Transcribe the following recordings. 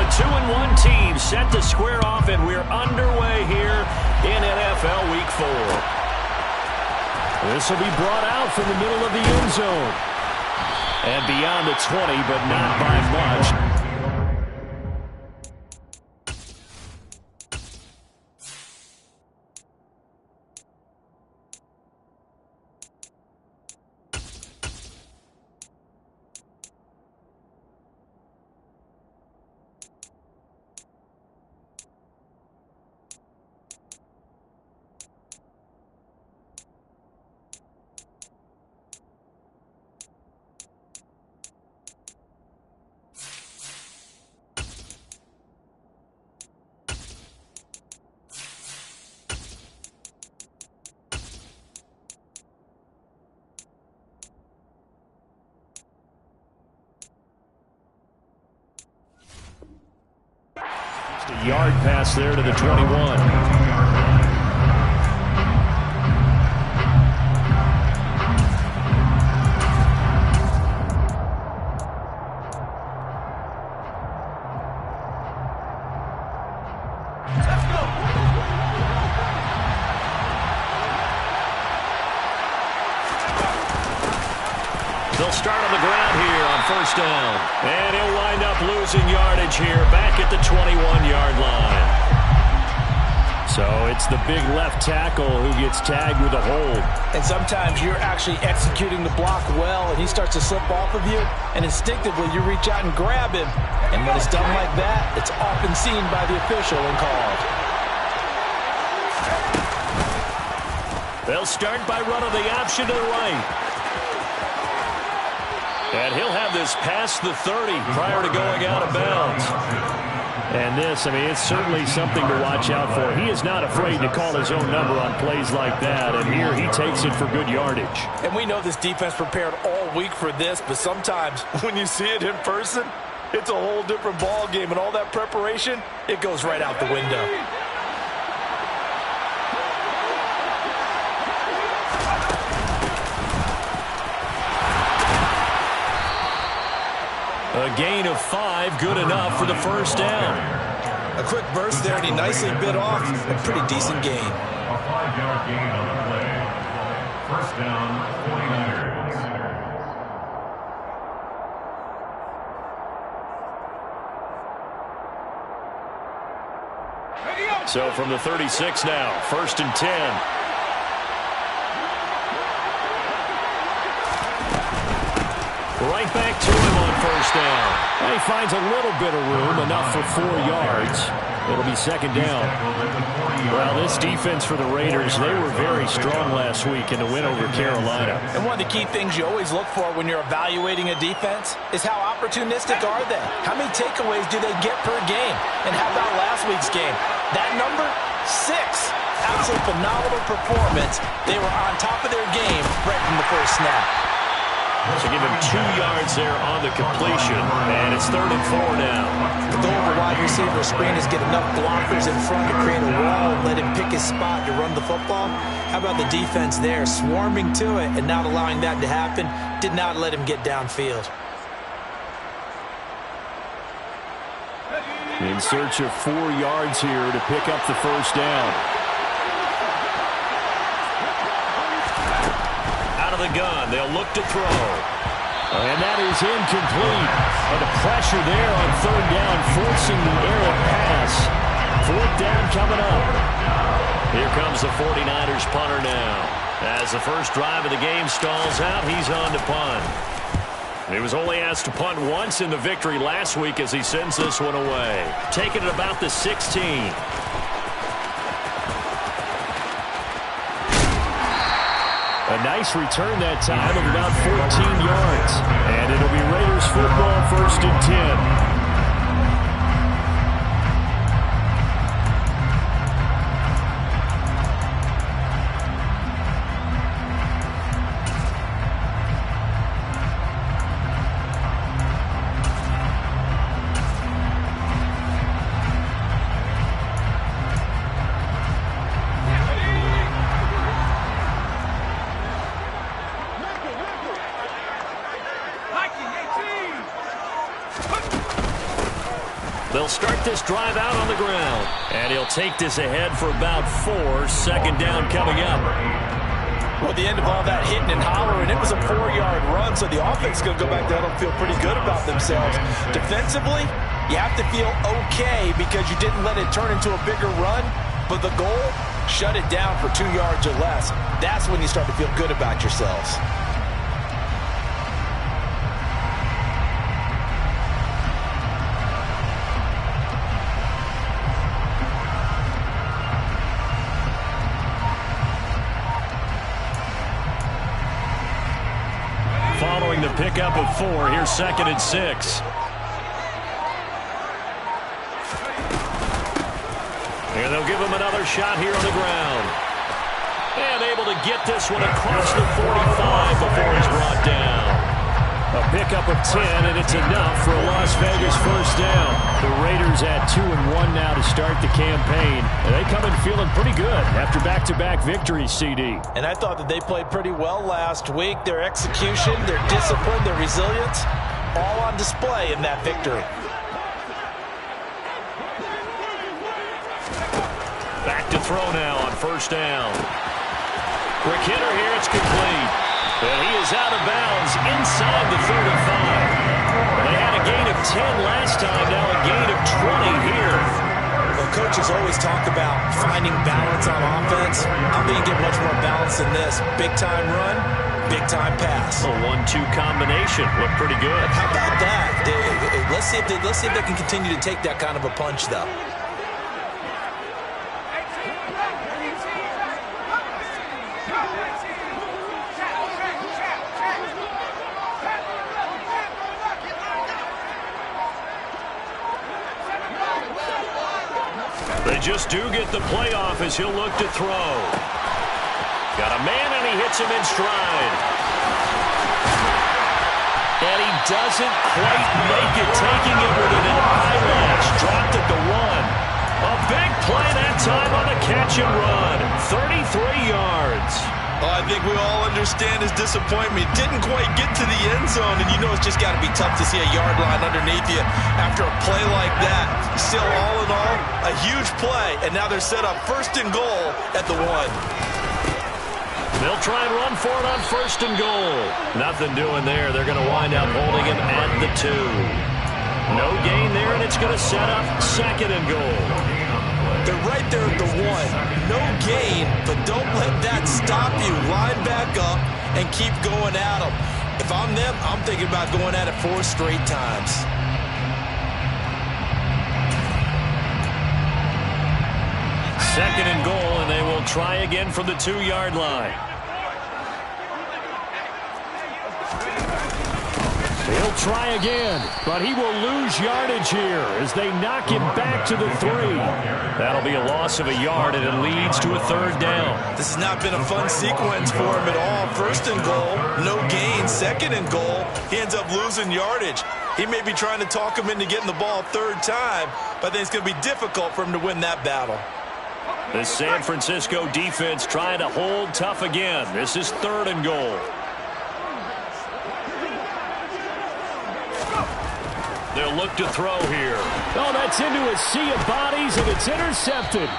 The 2-1 team set to square off, and we're underway here in NFL Week 4. This will be brought out from the middle of the end zone. And beyond the 20, but not by much. A yard pass there to the 21. They'll start on the ground here on first down. And he'll wind up losing yardage here back at the 21-yard line. So it's the big left tackle who gets tagged with a hold. And sometimes you're actually executing the block well, and he starts to slip off of you, and instinctively you reach out and grab him. And when it's done like that, it's often seen by the official and called. They'll start by running the option to the right. And he'll have this past the 30 prior to going out of bounds. And this, I mean, it's certainly something to watch out for. He is not afraid to call his own number on plays like that. And here he takes it for good yardage. And we know this defense prepared all week for this, but sometimes when you see it in person, it's a whole different ball game. And all that preparation, it goes right out the window. A gain of 5, good enough for the first down. A quick burst there, and he nicely bit off a pretty decent gain. A 5-yard gain on the play. First down, 49ers. So from the 36 now, first and 10. Right back to him on first down. And he finds a little bit of room, enough for 4 yards. It'll be second down. Well, this defense for the Raiders, they were very strong last week in the win over Carolina. And one of the key things you always look for when you're evaluating a defense is how opportunistic are they? How many takeaways do they get per game? And how about last week's game? That number, 6. Absolute phenomenal performance. They were on top of their game right from the first snap. So give him 2 yards there on the completion, and it's 3rd and 4 now. The goal of the wide receiver screen is get enough blockers in front to create a wall and let him pick his spot to run the football. How about the defense there, swarming to it and not allowing that to happen? Did not let him get downfield. In search of 4 yards here to pick up the first down. The gun, they'll look to throw. And that is incomplete. But the pressure there on 3rd down, forcing the errant pass. 4th down coming up. Here comes the 49ers punter now. As the first drive of the game stalls out, he's on to punt. He was only asked to punt once in the victory last week as he sends this one away. Taking it about the 16. A nice return that time of about 14 yards. And it'll be Raiders football, 1st and 10. They'll start this drive out on the ground. And he'll take this ahead for about 4. Second down coming up. Well, at the end of all that hitting and hollering, it was a 4-yard run, so the offense is going to go back there and feel pretty good about themselves. Defensively, you have to feel okay because you didn't let it turn into a bigger run, but the goal, shut it down for 2 yards or less. That's when you start to feel good about yourselves. Following the pickup of 4, here's 2nd and 6. And they'll give him another shot here on the ground. And able to get this one across the 45 before he's brought down. A pickup of 10, and it's enough for a Las Vegas first down. The Raiders at 2-1 now to start the campaign. And they come in feeling pretty good after back-to-back victories, CD. And I thought that they played pretty well last week. Their execution, their discipline, their resilience, all on display in that victory. Back to throw now on first down. Quick hitter here, it's complete. And he is out of bounds inside the 35. They had a gain of 10 last time, now a gain of 20 here. Well, coaches always talk about finding balance on offense. I'm going to get much more balance than this. Big-time run, big-time pass. A 1-2 combination. Looked pretty good. How about that? Let's see if they can continue to take that kind of a punch, though. They just do get the playoff as he'll look to throw. Got a man, and he hits him in stride. And he doesn't quite make it, taking it with an eyelash. Dropped at the 1. A big play that time on the catch and run. 33 yards. Well, I think we all understand his disappointment. Didn't quite get to the end zone, and you know it's just got to be tough to see a yard line underneath you after a play like that. Still, all in all, a huge play, and now they're set up 1st and goal at the 1. They'll try and run for it on 1st and goal. Nothing doing there. They're going to wind up holding him at the 2. No gain there, and it's going to set up 2nd and goal. They're right there at the 1. No gain, but don't let that stop you. Line back up and keep going at them. If I'm them, I'm thinking about going at it 4 straight times. Second and goal, and they will try again from the 2-yard line. He'll try again, but he will lose yardage here as they knock him back to the 3. That'll be a loss of a yard, and it leads to a 3rd down. This has not been a fun sequence for him at all. 1st and goal, no gain. 2nd and goal, he ends up losing yardage. He may be trying to talk him into getting the ball 3rd time, but I think it's going to be difficult for him to win that battle. The San Francisco defense trying to hold tough again. This is 3rd and goal. They'll look to throw here. Oh, that's into a sea of bodies, and it's intercepted.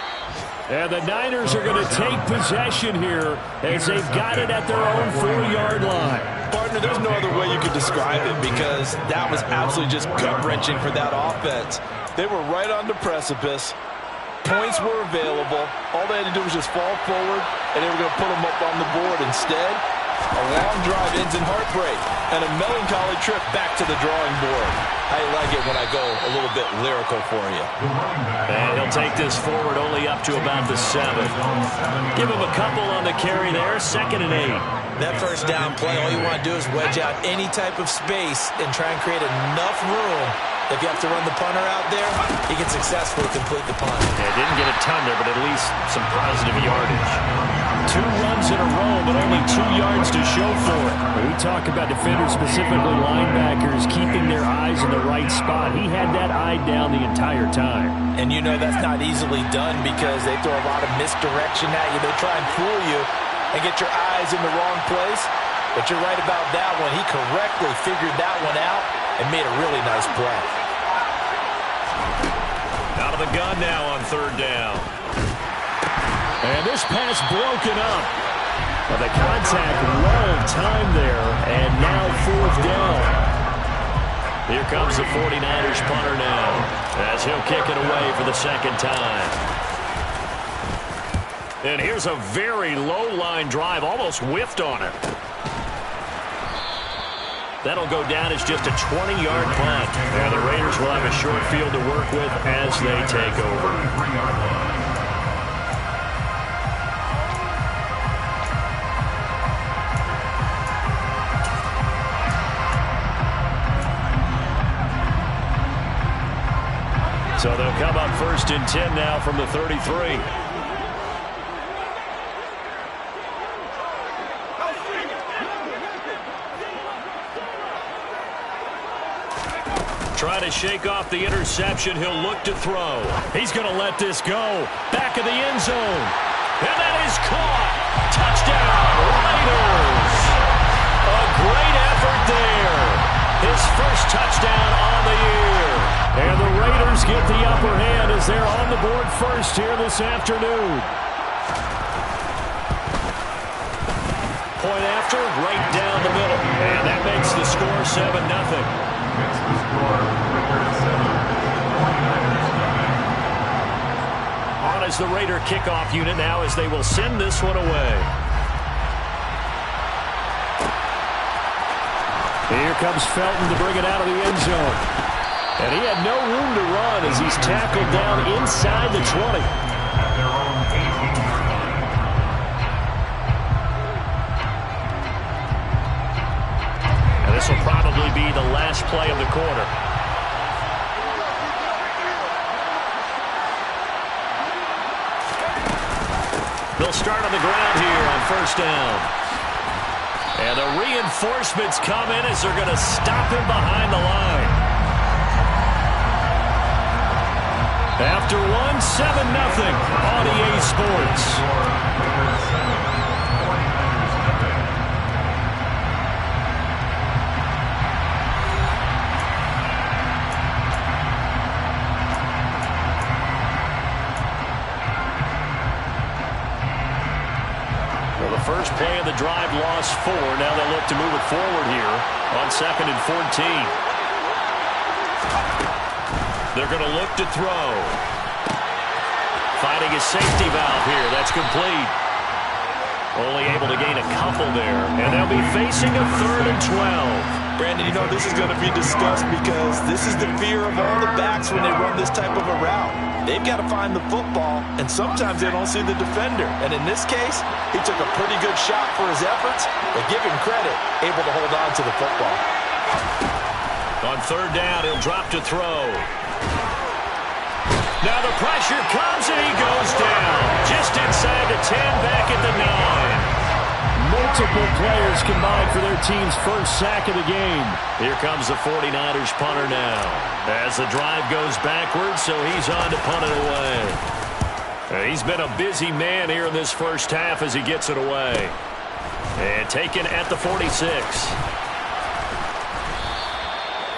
And the Niners are going to take possession here as they've got it at their own 4-yard line. Partner, there's no other way you could describe it because that was absolutely just gut-wrenching for that offense. They were right on the precipice. Points were available. All they had to do was just fall forward, and they were going to put them up on the board. Instead, a long drive ends in heartbreak and a melancholy trip back to the drawing board. I like it when I go a little bit lyrical for you. And he'll take this forward only up to about the 7. Give him a couple on the carry there. 2nd and 8. That first down play, all you want to do is wedge out any type of space and try and create enough room. If you have to run the punter out there, he can successfully complete the punt. Yeah, didn't get a ton there, but at least some positive yardage. 2 runs in a row, but only 2 yards to show for it. We talk about defenders, specifically linebackers, keeping their eyes in the right spot. He had that eye down the entire time. And you know that's not easily done because they throw a lot of misdirection at you. They try and fool you and get your eyes in the wrong place. But you're right about that one. He correctly figured that one out and made a really nice play. out of the gun now on third down. And this pass broken up. Well, the contact well timed there, and now fourth down. Here comes the 49ers punter now, as he'll kick it away for the second time. And here's a very low-line drive, almost whiffed on it. That'll go down as just a 20-yard punt. And the Raiders will have a short field to work with as they take over. So they'll come up 1st and 10 now from the 33. Trying to shake off the interception. He'll look to throw. He's going to let this go. Back of the end zone. And that is caught. Touchdown, Raiders. A great effort there. His first touchdown on the year. And the Raiders get the upper hand as they're on the board first here this afternoon. Point after, right down the middle. And that makes the score 7-0. Makes the score 7. On as the Raider kickoff unit now as they will send this one away. Here comes Felton to bring it out of the end zone. And he had no room to run as he's tackled down inside the 20. At their own 18-yard line. And this will probably be the last play of the quarter. They'll start on the ground here on first down. And the reinforcements come in as they're going to stop him behind the line. After one, 7-0 on EA Sports. First play of the drive, lost 4. Now they'll look to move it forward here on 2nd and 14. They're going to look to throw. Finding his safety valve here. That's complete. Only able to gain a couple there. And they'll be facing a 3rd and 12. Brandon, you know this is going to be discussed because this is the fear of all the backs when they run this type of a route. They've got to find the football, and sometimes they don't see the defender. And in this case, he took a pretty good shot for his efforts, but give him credit, able to hold on to the football. On 3rd down, he'll drop to throw. Now the pressure comes, and he goes down. Just inside the 10, back at the 9. Multiple players combined for their team's first sack of the game. Here comes the 49ers punter now. As the drive goes backwards, so he's on to punt it away. He's been a busy man here in this first half as he gets it away. And taken at the 46.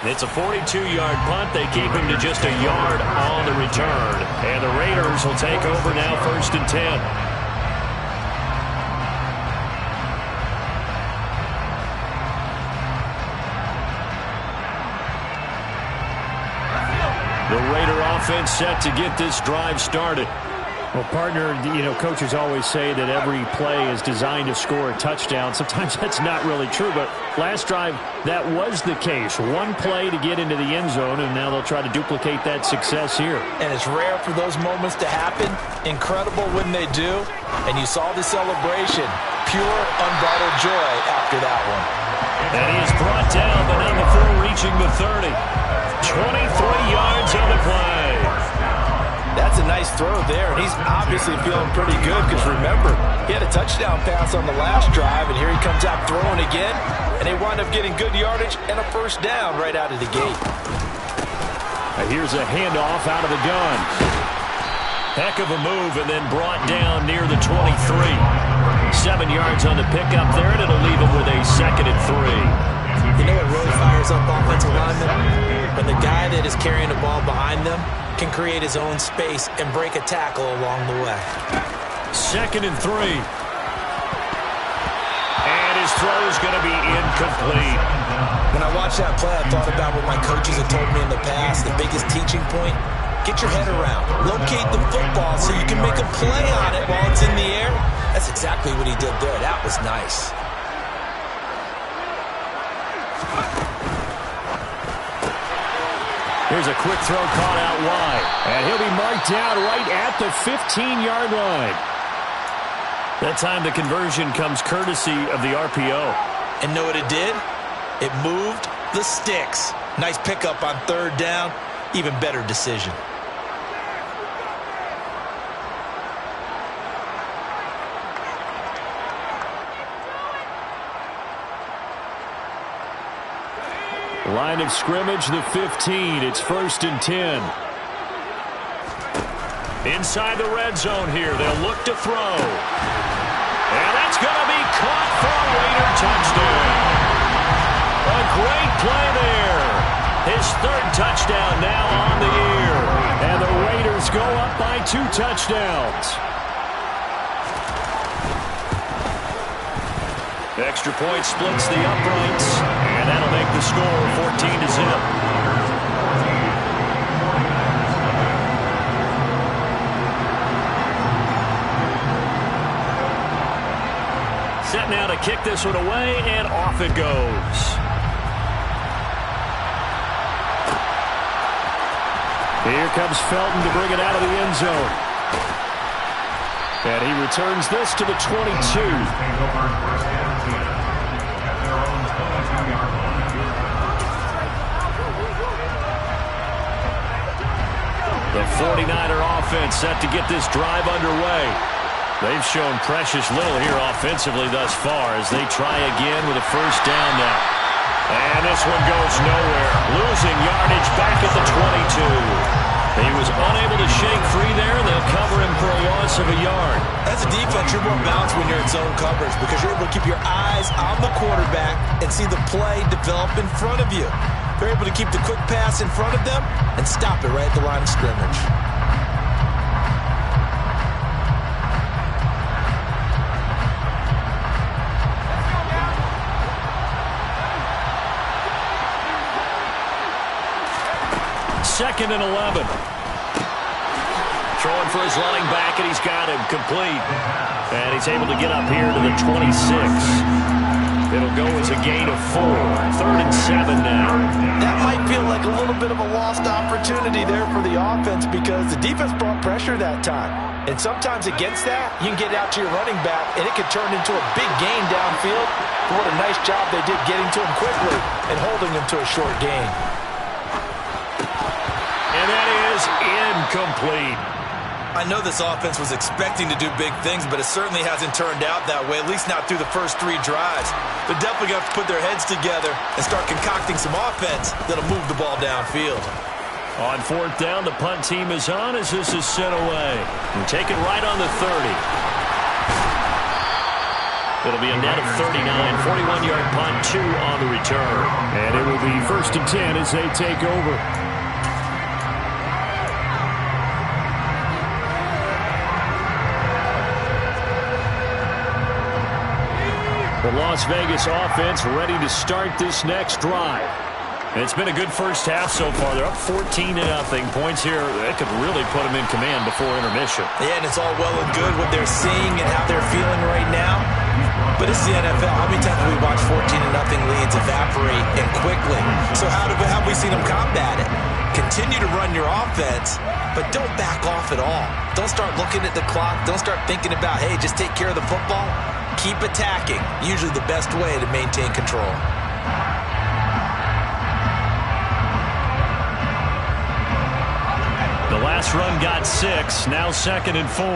It's a 42-yard punt. They keep him to just a yard on the return. And the Raiders will take over now 1st and 10. The Raider offense set to get this drive started. Well, partner, you know, coaches always say that every play is designed to score a touchdown. Sometimes that's not really true, but last drive, that was the case. One play to get into the end zone, and now they'll try to duplicate that success here. And it's rare for those moments to happen. Incredible when they do. And you saw the celebration. Pure, unbridled joy after that one. And he is brought down, but not before reaching the 30. 23 yards on the play. That's a nice throw there, and he's obviously feeling pretty good because, remember, he had a touchdown pass on the last drive, and here he comes out throwing again, and they wind up getting good yardage and a first down right out of the gate. And here's a handoff out of the gun. Heck of a move, and then brought down near the 23. 7 yards on the pickup there, and it'll leave him with a 2nd and 3. You know what really fires up offensive linemen? When the guy that is carrying the ball behind them can create his own space and break a tackle along the way. 2nd and 3. And his throw is going to be incomplete. When I watched that play, I thought about what my coaches have told me in the past. The biggest teaching point, get your head around. Locate the football so you can make a play on it while it's in the air. That's exactly what he did there. That was nice. Here's a quick throw caught out wide. And he'll be marked down right at the 15-yard line. That time the conversion comes courtesy of the RPO. And know what it did? It moved the sticks. Nice pickup on 3rd down. Even better decision. Line of scrimmage, the 15. It's 1st and 10. Inside the red zone here. They'll look to throw. And that's going to be caught for a Raider touchdown. A great play there. His 3rd touchdown now on the year. And the Raiders go up by 2 touchdowns. Extra point splits the uprights, and that'll make the score 14-0. Set now to kick this one away, and off it goes. Here comes Felton to bring it out of the end zone. And he returns this to the 22. The 49er offense set to get this drive underway. They've shown precious little here offensively thus far as they try again with a 1st down now. And this one goes nowhere. Losing yardage back at the 22. He was unable to shake free there. They'll cover him for a loss of a yard. As a defense, you're more balanced when you're in zone coverage because you're able to keep your eyes on the quarterback and see the play develop in front of you. They're able to keep the quick pass in front of them and stop it right at the line of scrimmage. Second and 11. Throwing for his running back, and he's got him complete. And he's able to get up here to the 26. It'll go as a gain of 4. 3rd and 7 now. That might feel like a little bit of a lost opportunity there for the offense because the defense brought pressure that time. And sometimes against that, you can get out to your running back, and it could turn into a big gain downfield. But what a nice job they did getting to him quickly and holding him to a short gain. And that is incomplete. I know this offense was expecting to do big things, but it certainly hasn't turned out that way, at least not through the first 3 drives. They're definitely going to have to put their heads together and start concocting some offense that'll move the ball downfield. On 4th down, the punt team is on as this is sent away. And taken right on the 30. It'll be a net of 39, 41-yard punt, 2 on the return. And it will be 1st and 10 as they take over. The Las Vegas offense ready to start this next drive. And it's been a good first half so far. They're up 14-0. Points here that could really put them in command before intermission. Yeah, and it's all well and good what they're seeing and how they're feeling right now. But it's the NFL. How many times have we watched 14-0 leads evaporate and quickly? So how have we seen them combat it? Continue to run your offense, but don't back off at all. Don't start looking at the clock. Don't start thinking about, hey, just take care of the football. Keep attacking. Usually the best way to maintain control. The last run got 6. Now 2nd and 4.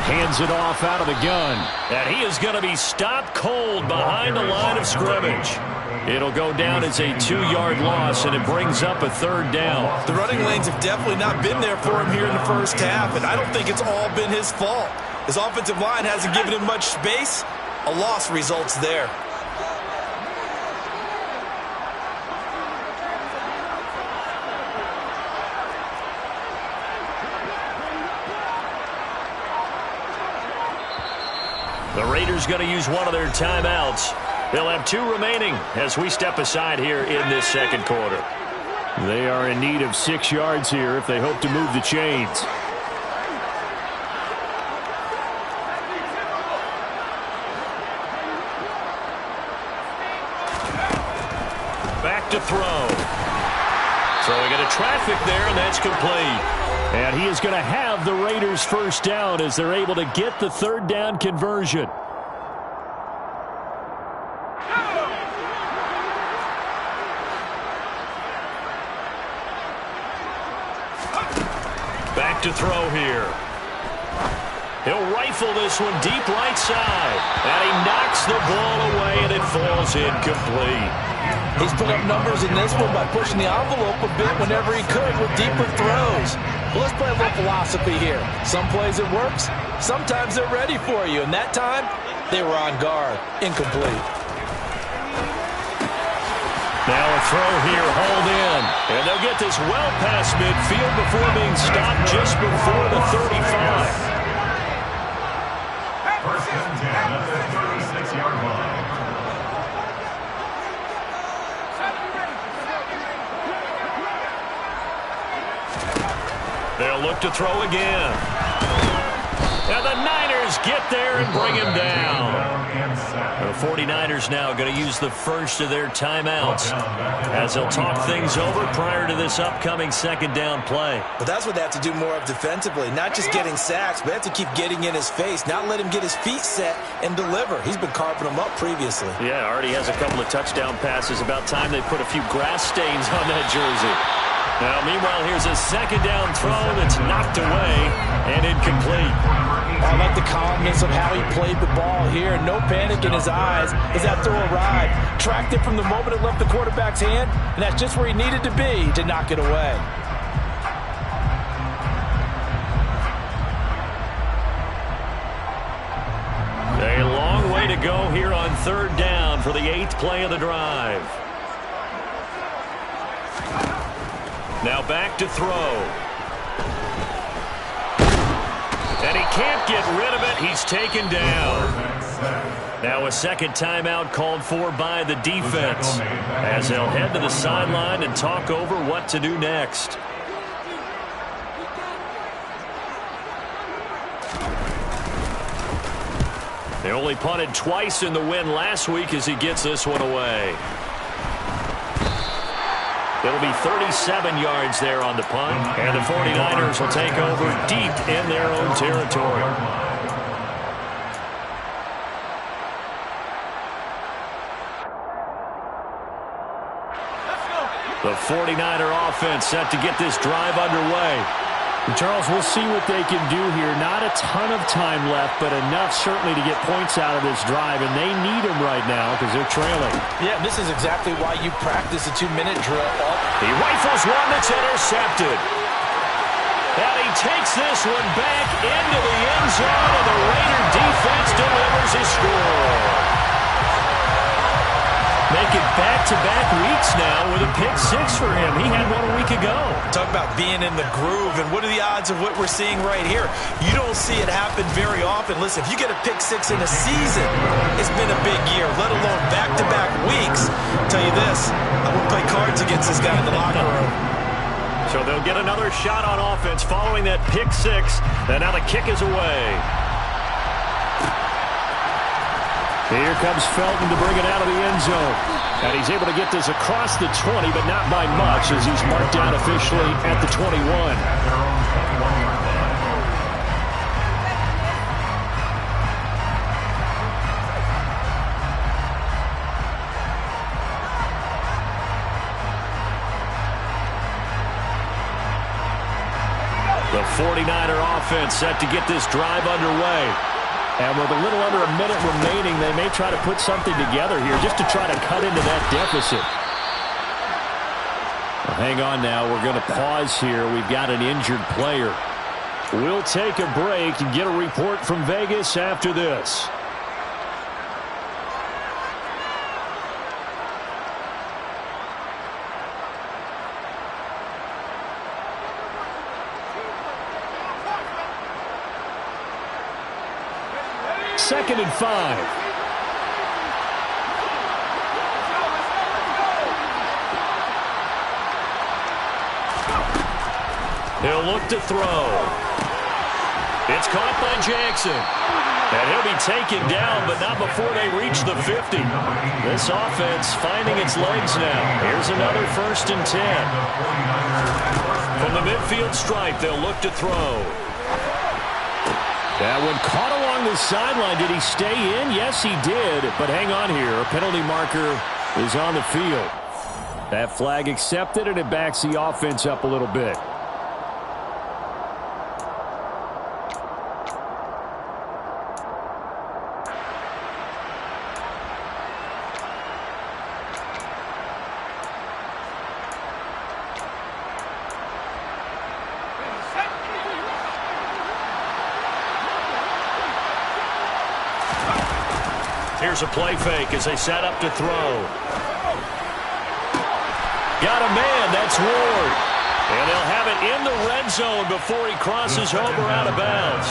Hands it off out of the gun. And he is going to be stopped cold behind the line of scrimmage. It'll go down as a 2-yard loss, and it brings up a 3rd down. The running lanes have definitely not been there for him here in the first half, and I don't think it's all been his fault. His offensive line hasn't given him much space. A loss results there. Raiders going to use one of their timeouts. They'll have 2 remaining as we step aside here in this second quarter. They are in need of 6 yards here if they hope to move the chains. Back to throw. Throwing into traffic there, and that's complete. And he is going to have the Raiders first down as they're able to get the 3rd down conversion. Back to throw here. He'll rifle this one deep right side. And he knocks the ball away, and it falls incomplete. He's put up numbers in this one by pushing the envelope a bit whenever he could with deeper throws. Well, let's play a little philosophy here. Some plays it works. Sometimes they're ready for you. And that time, they were on guard. Incomplete. Now a throw here, hauled in. And they'll get this well past midfield before being stopped just before the 35. First and 10 at the 36-yard line. They'll look to throw again. And the Niners get there and bring him down. The 49ers now going to use the first of their timeouts as they'll talk things over prior to this upcoming 2nd down play. But that's what they have to do more of defensively. Not just getting sacks, but they have to keep getting in his face. Not let him get his feet set and deliver. He's been carving them up previously. Yeah, already has a couple of touchdown passes. About time they put a few grass stains on that jersey. Now, meanwhile, here's a 2nd down throw that's knocked away and incomplete. I like the calmness of how he played the ball here. No panic in his eyes as that throw arrived. Tracked it from the moment it left the quarterback's hand, and that's just where he needed to be to knock it away. A long way to go here on 3rd down for the 8th play of the drive. Now back to throw. And he can't get rid of it. He's taken down. Now a 2nd timeout called for by the defense as they'll head to the sideline and talk over what to do next. They only punted twice in the win last week as he gets this one away. It'll be 37 yards there on the punt, and the 49ers will take over deep in their own territory. The 49er offense set to get this drive underway. And Charles, we'll see what they can do here. Not a ton of time left, but enough certainly to get points out of this drive, and they need them right now because they're trailing. Yeah, this is exactly why you practice a 2-minute drill. He rifles one that's intercepted. And he takes this one back into the end zone, and the Raider defense delivers a score. Make it back-to-back weeks now with a pick-6 for him. He had one a week ago. Talk about being in the groove, and what are the odds of what we're seeing right here? You don't see it happen very often. Listen, if you get a pick-6 in a season, it's been a big year, let alone back-to-back weeks. I'll tell you this, I wouldn't play cards against this guy in the locker room. So they'll get another shot on offense following that pick-6, and now the kick is away. Here comes Felton to bring it out of the end zone. And he's able to get this across the 20, but not by much as he's marked down officially at the 21. The 49er offense set to get this drive underway. And with a little under a minute remaining, they may try to put something together here just to try to cut into that deficit. Well, hang on now. We're going to pause here. We've got an injured player. We'll take a break and get a report from Vegas after this. 2nd and 5. He'll look to throw. It's caught by Jackson. And he'll be taken down, but not before they reach the 50. This offense finding its legs now. Here's another 1st and 10. From the midfield stripe, they'll look to throw. That one caught along the sideline. Did he stay in? Yes, he did. But hang on here. A penalty marker is on the field. That flag accepted, and it backs the offense up a little bit. Here's a play fake as they set up to throw. Got a man, that's Ward. And they'll have it in the red zone before he crosses over out of bounds.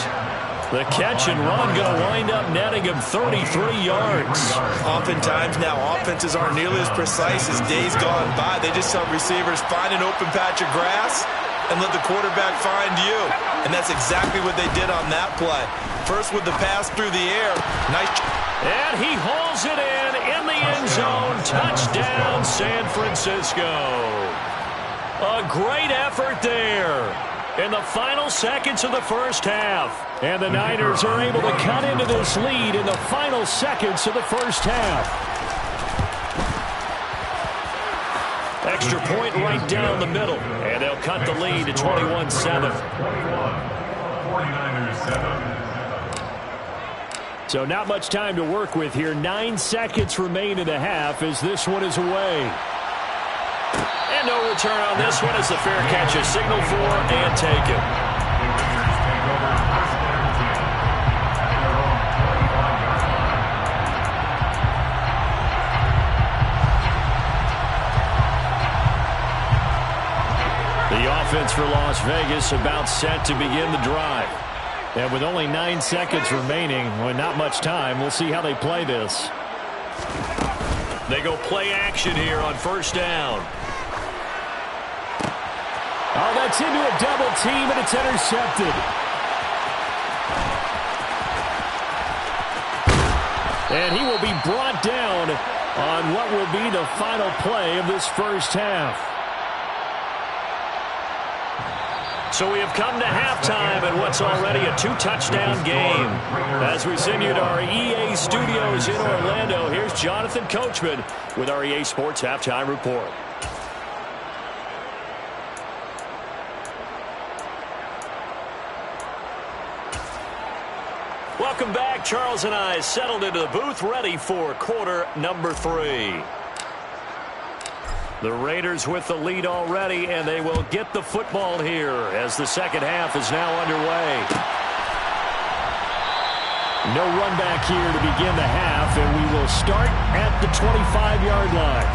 The catch and run going to wind up netting him 33 yards. Oftentimes now, offenses aren't nearly as precise as days gone by. They just tell receivers, find an open patch of grass and let the quarterback find you. And that's exactly what they did on that play. First with the pass through the air. Nice. And he hauls it in the end zone. Touchdown, San Francisco. A great effort there in the final seconds of the first half. And the Niners are able to cut into this lead in the final seconds of the first half. Extra point right down the middle. And they'll cut the lead to 21-7. 49ers 7. So not much time to work with here. 9 seconds remain in the half as this one is away. And no return on this one as the fair catch is signaled for and taken. The offense for Las Vegas about set to begin the drive. And with only 9 seconds remaining, well, not much time, we'll see how they play this. They go play action here on 1st down. Oh, that's into a double team, and it's intercepted. And he will be brought down on what will be the final play of this first half. So we have come to halftime in what's already a 2-touchdown game. As we send you to our EA studios in Orlando, here's Jonathan Coachman with our EA Sports Halftime Report. Welcome back. Charles and I settled into the booth ready for quarter number 3. The Raiders with the lead already, and they will get the football here as the second half is now underway. No run back here to begin the half, and we will start at the 25-yard line.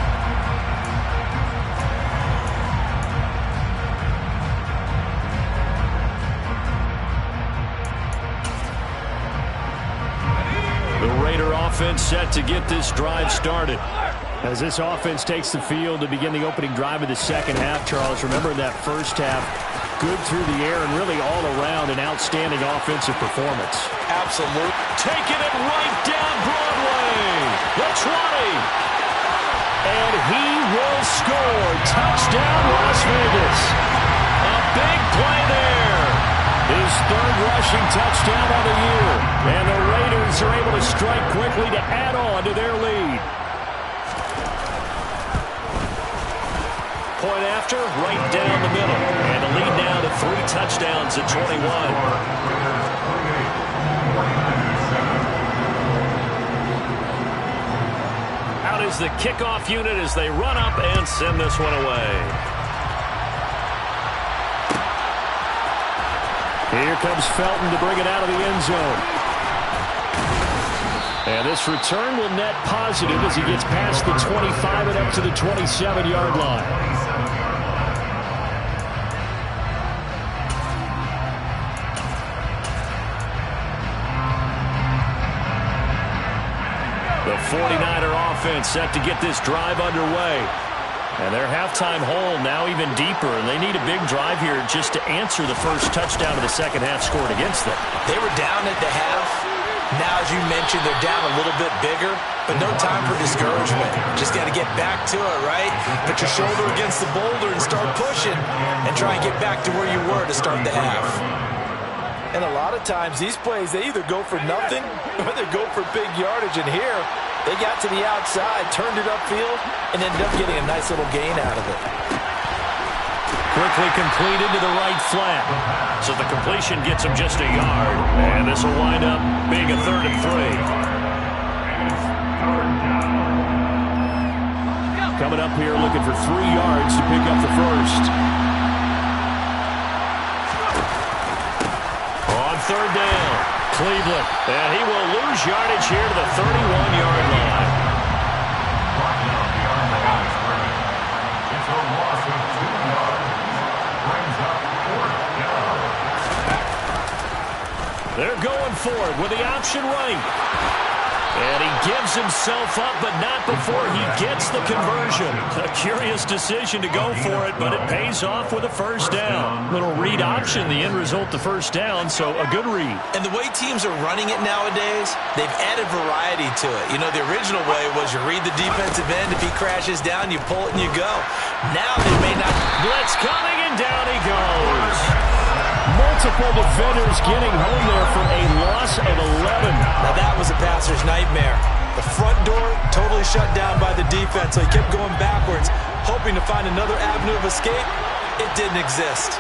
The Raider offense set to get this drive started. As this offense takes the field to begin the opening drive of the second half, Charles, remember that first half, good through the air and really all around an outstanding offensive performance. Absolutely. Taking it right down Broadway. The 20. And he will score. Touchdown, Las Vegas. A big play there. His 3rd rushing touchdown of the year. And the Raiders are able to strike quickly to add on to their lead. Point after, right down the middle. And the lead now to 3 touchdowns at 21. Out is the kickoff unit as they run up and send this one away. Here comes Felton to bring it out of the end zone. And this return will net positive as he gets past the 25 and up to the 27-yard line. 49er offense set to get this drive underway. And their halftime hole now even deeper, and they need a big drive here just to answer the first touchdown of the second half scored against them. They were down at the half. Now, as you mentioned, they're down a little bit bigger, but no time for discouragement. Just got to get back to it, right? Put your shoulder against the boulder and start pushing and try and get back to where you were to start the half. And a lot of times, these plays, they either go for nothing or they go for big yardage. And here, they got to the outside, turned it upfield, and ended up getting a nice little gain out of it. Quickly completed to the right flat. So the completion gets him just a yard. And this will wind up being a 3rd and 3. Coming up here looking for 3 yards to pick up the first. On 3rd down, Cleveland. And he will lose yardage here to the 31-yard line. It's a loss of 2 yards. Brings up 4th down. They're going for it with the option right. And he gives himself up, but not before he gets the conversion. A curious decision to go for it, but it pays off with a first down. Little read option, the end result, the first down, so a good read. And the way teams are running it nowadays, they've added variety to it. You know, the original way was you read the defensive end. If he crashes down, you pull it and you go. Now they may not. Blitz coming, and down he goes. Multiple defenders getting home there for a loss of 11. Now that was a passer's nightmare. The front door totally shut down by the defense, so he kept going backwards, hoping to find another avenue of escape. It didn't exist.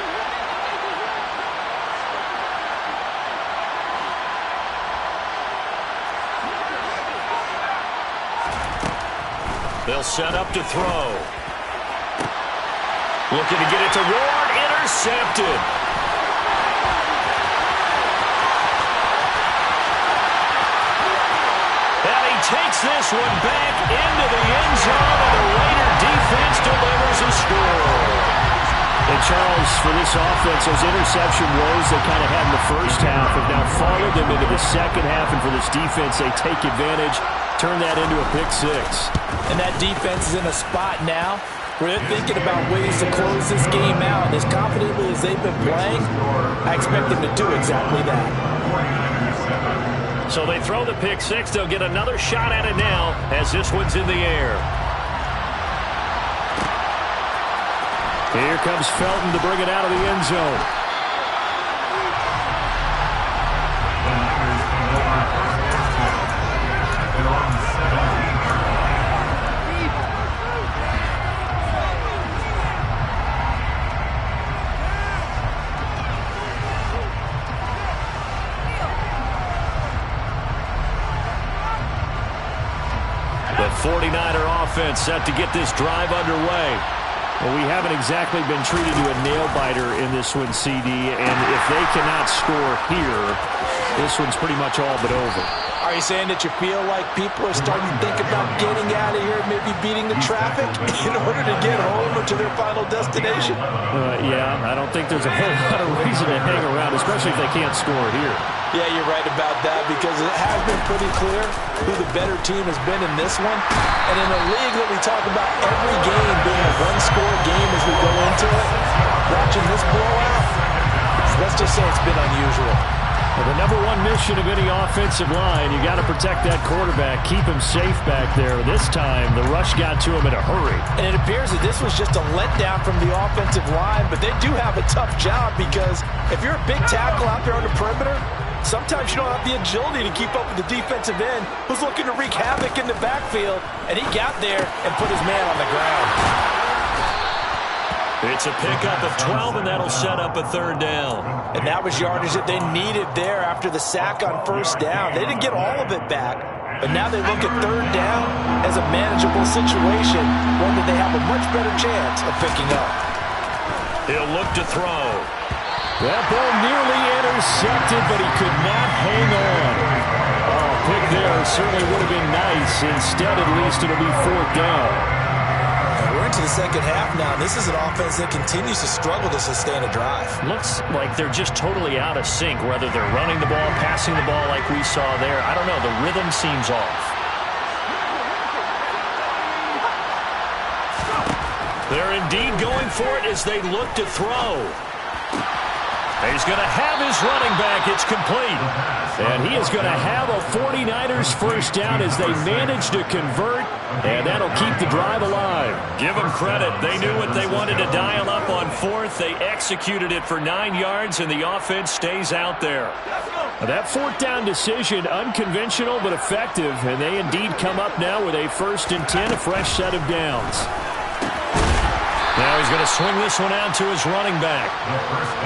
They'll set up to throw. Looking to get it to Ward, intercepted. Takes this one back into the end zone, and the Raider defense delivers a score. And Charles, for this offense, those interception woes they kind of had in the first half have now followed them into the second half, and for this defense, they take advantage, turn that into a pick 6. And that defense is in a spot now where they're thinking about ways to close this game out. And as confidently as they've been playing, I expect them to do exactly that. So they throw the pick 6. They'll get another shot at it now as this one's in the air. Here comes Felton to bring it out of the end zone. The 49er offense set to get this drive underway. Well, we haven't exactly been treated to a nail-biter in this one, CD, and if they cannot score here, this one's pretty much all but over. Are you saying that you feel like people are starting to think about getting out of here, maybe beating the traffic in order to get home or to their final destination? Yeah, I don't think there's a whole lot of reason to hang around, especially if they can't score here. Yeah, you're right about that, because it has been pretty clear who the better team has been in this one. And in a league that we talk about every game being a one-score game as we go into it, watching this blowout, let's just say it's been unusual. Well, the number one mission of any offensive line, you got to protect that quarterback, keep him safe back there. This time, the rush got to him in a hurry. And it appears that this was just a letdown from the offensive line, but they do have a tough job, because if you're a big tackle out there on the perimeter, sometimes you don't have the agility to keep up with the defensive end who's looking to wreak havoc in the backfield, and he got there and put his man on the ground. It's a pickup of 12, and that'll set up a 3rd down. And that was yardage that they needed there after the sack on 1st down. They didn't get all of it back, but now they look at 3rd down as a manageable situation, one that they have a much better chance of picking up. He'll look to throw. That ball nearly intercepted, but he could not hang on. Oh, pick there certainly would have been nice. Instead, at least, it'll be 4th down. We're into the second half now. This is an offense that continues to struggle to sustain a drive. Looks like they're just totally out of sync, whether they're running the ball, passing the ball like we saw there. I don't know. The rhythm seems off. They're indeed going for it as they look to throw. He's going to have his running back. It's complete. And he is going to have a 49ers first down as they manage to convert, and that'll keep the drive alive. Give them credit. They knew what they wanted to dial up on fourth. They executed it for 9 yards, and the offense stays out there. That fourth down decision, unconventional but effective, and they indeed come up now with a 1st and 10, a fresh set of downs. Now he's going to swing this one out to his running back.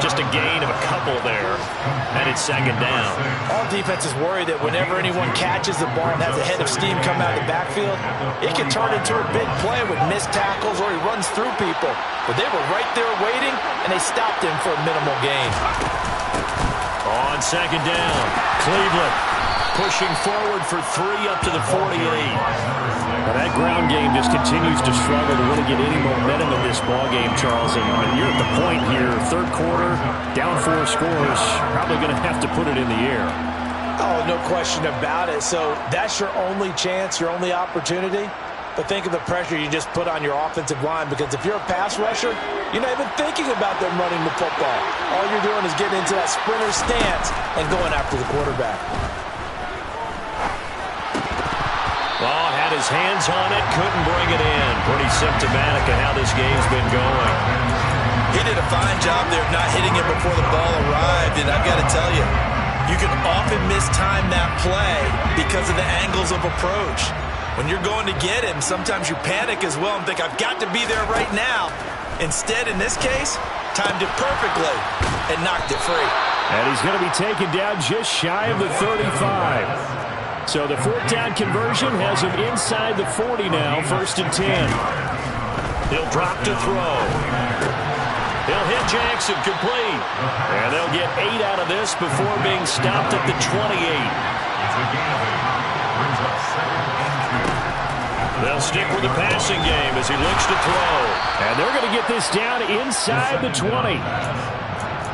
Just a gain of a couple there, and it's 2nd down. All defenses worry that whenever anyone catches the ball and has a head of steam come out of the backfield, it can turn into a big play with missed tackles or he runs through people. But they were right there waiting, and they stopped him for a minimal gain. On 2nd down, Cleveland pushing forward for 3 up to the 48. Well, that ground game just continues to struggle to really get any momentum in this ball game, Charles. And you're at the point here, 3rd quarter, down 4 scores, probably going to have to put it in the air. Oh, no question about it. So that's your only chance, your only opportunity. But think of the pressure you just put on your offensive line, because if you're a pass rusher, you're not even thinking about them running the football. All you're doing is getting into that sprinter stance and going after the quarterback. Oh, had his hands on it, couldn't bring it in. Pretty symptomatic of how this game's been going. He did a fine job there of not hitting it before the ball arrived, and I've got to tell you, you can often mistime that play because of the angles of approach. When you're going to get him, sometimes you panic as well and think, I've got to be there right now. Instead, in this case, timed it perfectly and knocked it free. And he's going to be taken down just shy of the 35. So the 4th down conversion has him inside the 40 now, 1st and 10. He'll drop to throw. He'll hit Jackson complete. And they'll get 8 out of this before being stopped at the 28. They'll stick with the passing game as he looks to throw. And they're going to get this down inside the 20.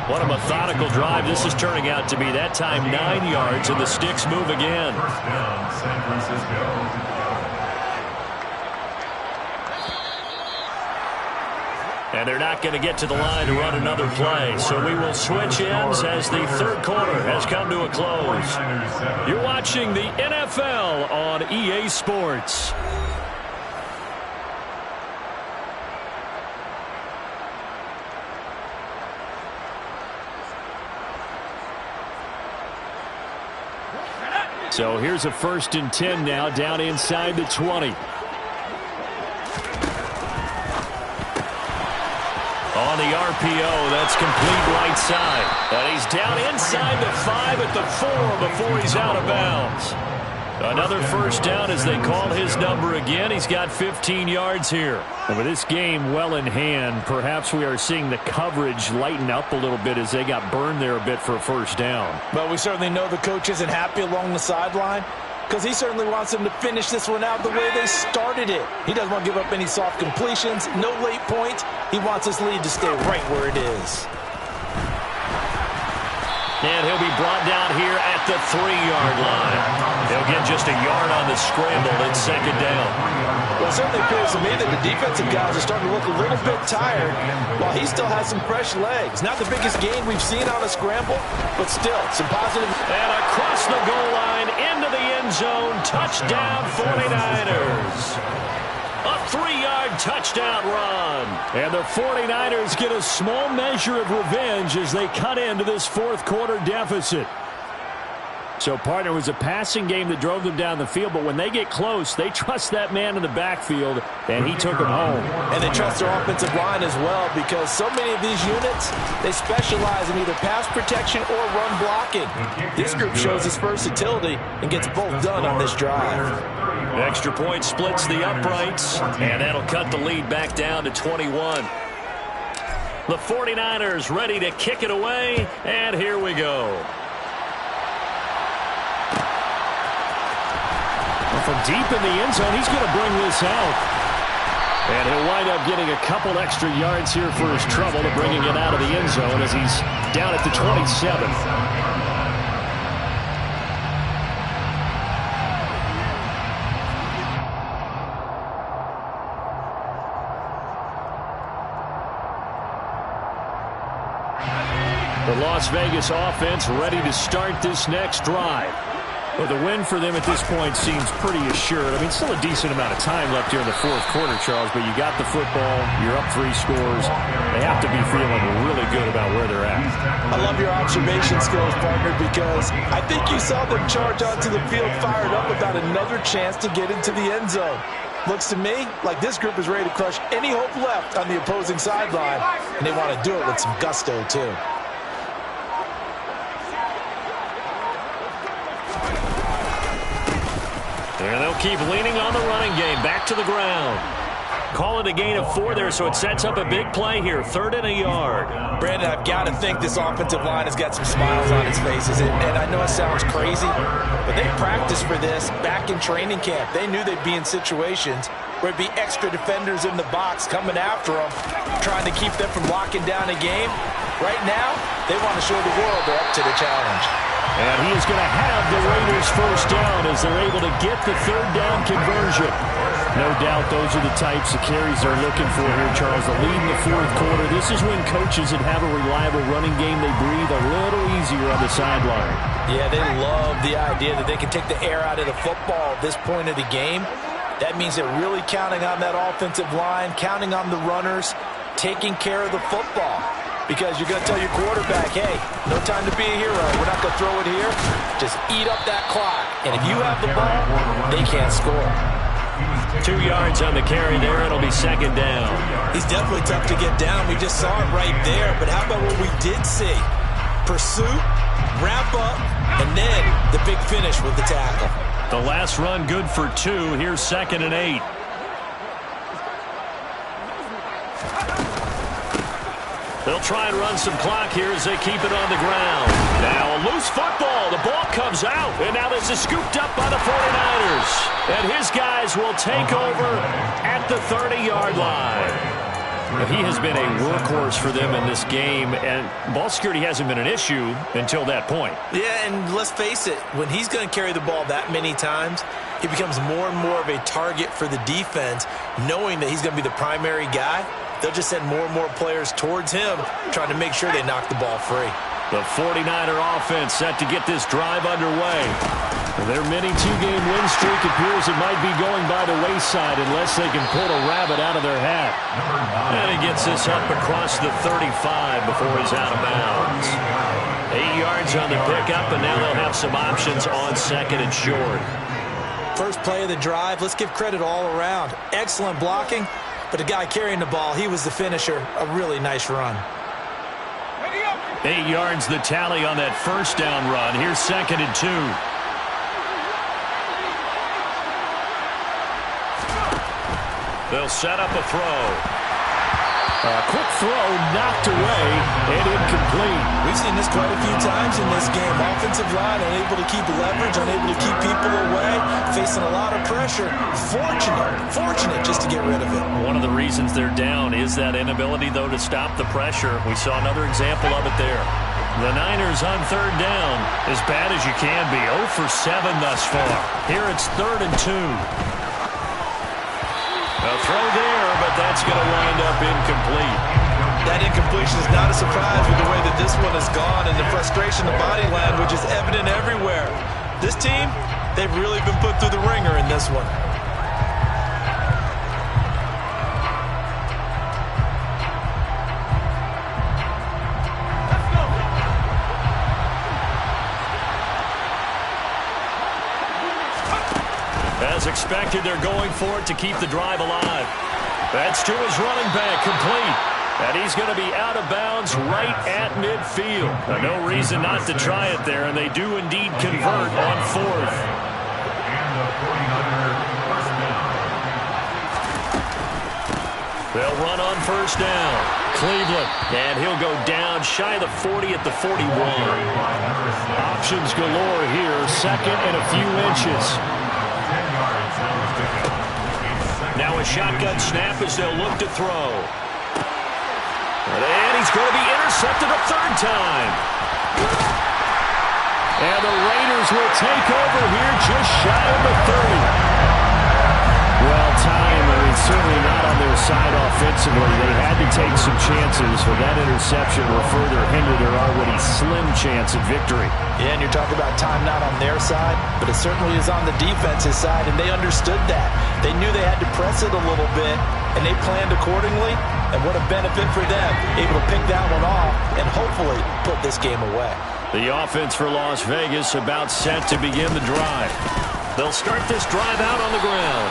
What a methodical drive this is turning out to be. That time 9 yards, and the sticks move again. 1st down, San Francisco. And they're not going to get to the line to run another play. So we will switch ends as the 3rd quarter has come to a close. You're watching the NFL on EA Sports. So here's a 1st and 10 now, down inside the 20. On the RPO, that's complete right side. And he's down inside the 5 at the 4 before he's out of bounds. Another 1st down as they call his number again. He's got 15 yards here. And with this game well in hand, perhaps we are seeing the coverage lighten up a little bit as they got burned there a bit for a 1st down. But we certainly know the coach isn't happy along the sideline, because he certainly wants them to finish this one out the way they started it. He doesn't want to give up any soft completions, no late points. He wants his lead to stay right where it is. And he'll be brought down here at the 3-yard line. He'll get just a yard on the scramble. It's 2nd down. Well, it certainly appears to me that the defensive guys are starting to look a little bit tired while he still has some fresh legs. Not the biggest gain we've seen on a scramble, but still some positive. And across the goal line into the end zone. Touchdown 49ers. A 3-yard touchdown run. And the 49ers get a small measure of revenge as they cut into this 4th quarter deficit. So, partner, it was a passing game that drove them down the field, but when they get close, they trust that man in the backfield, and he took them home. And they trust their offensive line as well, because so many of these units, they specialize in either pass protection or run blocking. This group shows its versatility and gets both done on this drive. Extra point splits the uprights, and that'll cut the lead back down to 21. The 49ers ready to kick it away, and here we go. From deep in the end zone, he's going to bring this out. And he'll wind up getting a couple extra yards here for his trouble to bringing it out of the end zone as he's down at the 27. The Las Vegas offense ready to start this next drive. Well, the win for them at this point seems pretty assured. I mean, still a decent amount of time left here in the fourth quarter, Charles, but you got the football, you're up 3 scores. They have to be feeling really good about where they're at. I love your observation skills, partner, because I think you saw them charge onto the field fired up without another chance to get into the end zone. Looks to me like this group is ready to crush any hope left on the opposing sideline, and they want to do it with some gusto, too. And they'll keep leaning on the running game. Back to the ground. Call it a gain of 4 there, so it sets up a big play here. 3rd and a yard. Brandon, I've got to think this offensive line has got some smiles on its faces. And I know it sounds crazy, but they practiced for this back in training camp. They knew they'd be in situations where it'd be extra defenders in the box coming after them, trying to keep them from locking down a game. Right now, they want to show the world they're up to the challenge. And he is going to have the Raiders first down as they're able to get the 3rd down conversion. No doubt those are the types of carries they're looking for here, Charles. The lead in the fourth quarter. This is when coaches that have a reliable running game, they breathe a little easier on the sideline. Yeah, they love the idea that they can take the air out of the football at this point of the game. That means they're really counting on that offensive line, counting on the runners, taking care of the football. Because you're going to tell your quarterback, hey, no time to be a hero. We're not going to throw it here. Just eat up that clock. And if you have the ball, they can't score. 2 yards on the carry there. It'll be 2nd down. He's definitely tough to get down. We just saw it right there. But how about what we did see? Pursuit, wrap up, and then the big finish with the tackle. The last run good for 2. Here's 2nd and 8. They'll try and run some clock here as they keep it on the ground. Now a loose football. The ball comes out. And now this is scooped up by the 49ers. And his guys will take over at the 30-yard line. He has been a workhorse for them in this game, and ball security hasn't been an issue until that point. Yeah, and let's face it, when he's going to carry the ball that many times, he becomes more and more of a target for the defense, knowing that he's going to be the primary guy. They'll just send more and more players towards him, trying to make sure they knock the ball free. The 49er offense set to get this drive underway. Their mini 2-game win streak appears it might be going by the wayside unless they can pull a rabbit out of their hat. And he gets this up across the 35 before he's out of bounds. 8 yards on the pickup, and now they'll have some options on 2nd and short. First play of the drive, let's give credit all around. Excellent blocking, but the guy carrying the ball, he was the finisher. A really nice run. 8 yards the tally on that first down run. Here's 2nd and 2. They'll set up a throw. A quick throw knocked away and incomplete. We've seen this quite a few times in this game. Offensive line unable to keep leverage, unable to keep people away, facing a lot of pressure. Fortunate just to get rid of it. One of the reasons they're down is that inability, though, to stop the pressure. We saw another example of it there. The Niners on 3rd down, as bad as you can be. 0 for 7 thus far. Here it's 3rd and 2. A throw there, but that's going to wind up incomplete. That incompletion is not a surprise with the way that this one has gone, and the frustration, the body language is evident everywhere. This team, they've really been put through the ringer in this one. As expected, they're going for it to keep the drive alive. That's to his running back, complete. And he's going to be out of bounds right at midfield. No reason not to try it there, and they do indeed convert on 4th. They'll run on 1st down. Cleveland, and he'll go down shy of the 40 at the 41. Options galore here, 2nd and a few inches. Now a shotgun snap as they'll look to throw. And he's going to be intercepted a 3rd time. And the Raiders will take over here just shy of the 30. Well, time is certainly not on their side offensively. They had to take some chances, but that interception will further hinder their already slim chance at victory. Yeah, and you're talking about time not on their side, but it certainly is on the defense's side, and they understood that. They knew they had to press it a little bit, and they planned accordingly, and what a benefit for them, able to pick that one off and hopefully put this game away. The offense for Las Vegas about set to begin the drive. They'll start this drive out on the ground.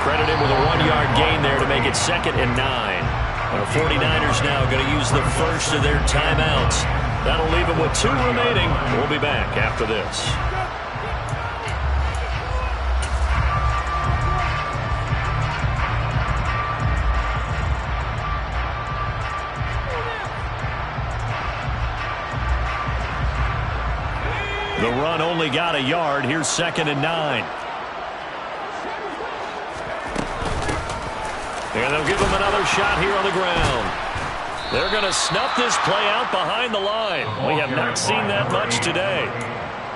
Credit him with a 1-yard gain there to make it 2nd and 9. And the 49ers now going to use the first of their timeouts. That'll leave them with 2 remaining. We'll be back after this. The run only got a yard. Here's 2nd and 9. And they'll give him another shot here on the ground. They're going to snuff this play out behind the line. We have not seen that much today.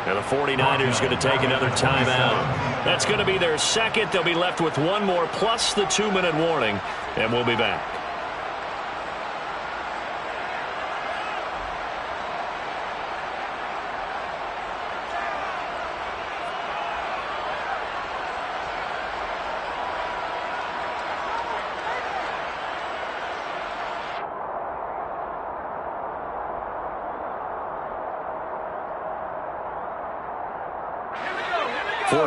And the 49ers going to take another timeout. That's going to be their second. They'll be left with 1 more plus the 2-minute warning. And we'll be back.